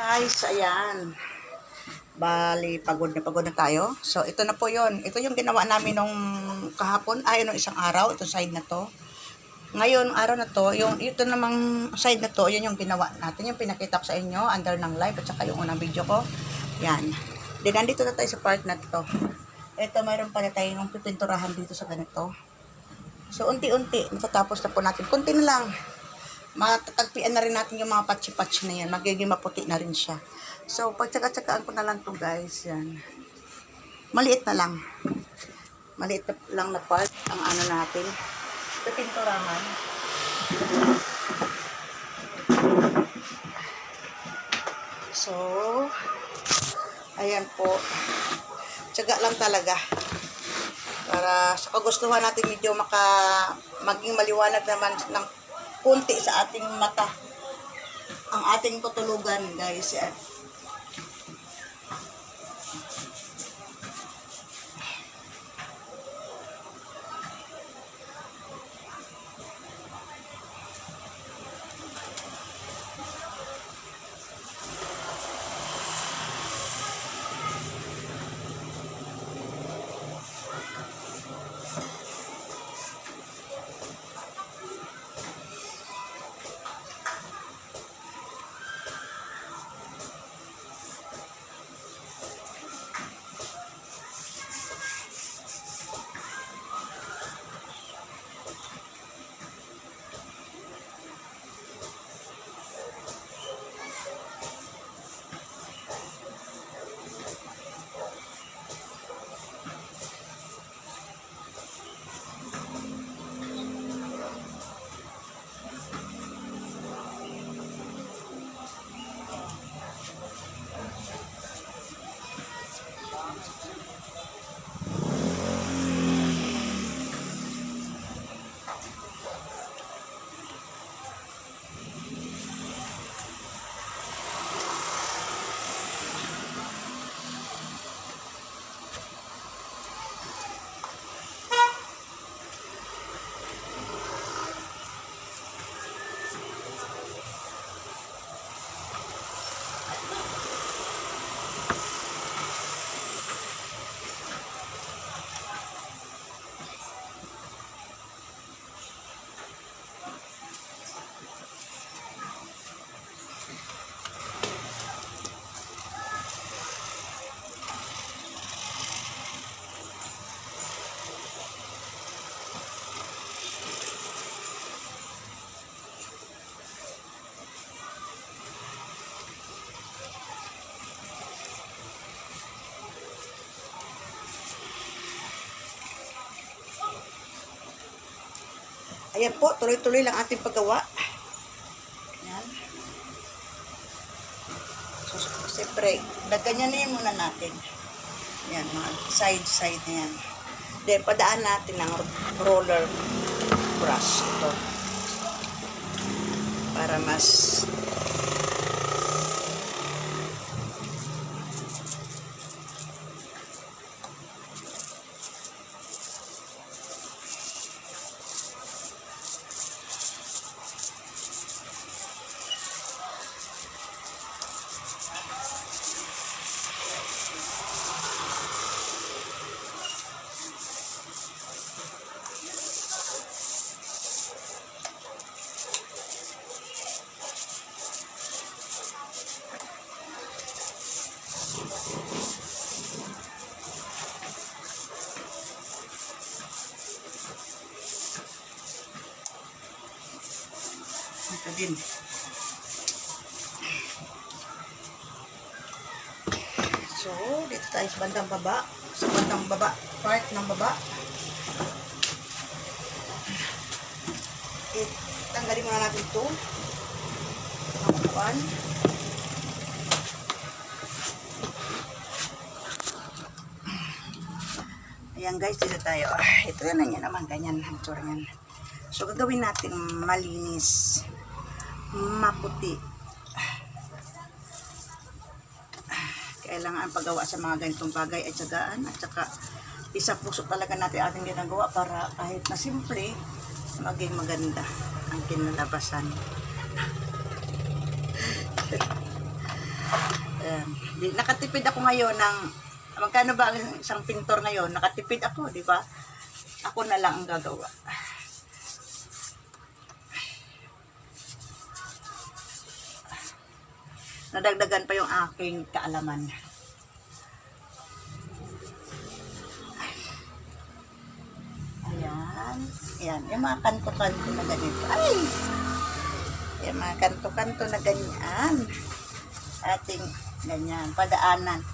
guys, ayan. Bali, pagod na tayo. So, ito na po yon. Ito yung ginawa namin nung kahapon, nung isang araw, itong side na to. Ngayon, araw na to, yung ito namang side na to, yun yung ginawa natin. Yung pinakita ko sa inyo, under ng live, at saka yung unang video ko. Yan. Then, nandito na tayo sa part na to. Ito, mayroon pa na tayong pipinturahan dito sa ganito. So, unti-unti, matatapos na po natin. Kunti na lang. Matatagpian na rin natin yung mga patsi-patsi na yan. Magiging maputi na rin siya. So, pagtsaka-tsakaan ko na lang to guys. Yan. Maliit na lang. Maliit na lang na part ang ano natin. Pipinturahan. So, ayan po. Tsaga lang talaga. Para sa kagustuhan natin medyo maging maliwanag naman ng kunti sa ating mata ang ating tutulugan guys. Yan. Ayan po, tuloy-tuloy lang ating paggawa. Ayan. So, siyempre, ganyanin muna natin. Ayan, mga side-side na yan. Then, padaan natin ng roller brush ito. Para mas ito din. So, dito tayo sa bandang baba. Sa bandang baba, part ng baba. Tanggalin muna natin ito. Ang ayan guys, dito tayo. Ito na niya naman, ganyan ang tsura niyan. So, gagawin natin malinis, maputi. Kailangan paggawa sa mga ganitong bagay ay tsagaan at saka isa puso talaga natin ating ginagawa para kahit na simple, maging maganda ang kinalabasan. Ayan. Nakatipid ako ngayon ng, magkano ba ang isang pintor ngayon? Nakatipid ako, di ba? Ako na lang ang gagawa. Nadagdagan pa yung aking kaalaman. Ayan. Ayan. Yung mga kanto-kanto na ganito. Ay! Yung mga kanto-kanto na ganyan. Ating ganyan. Padaanan.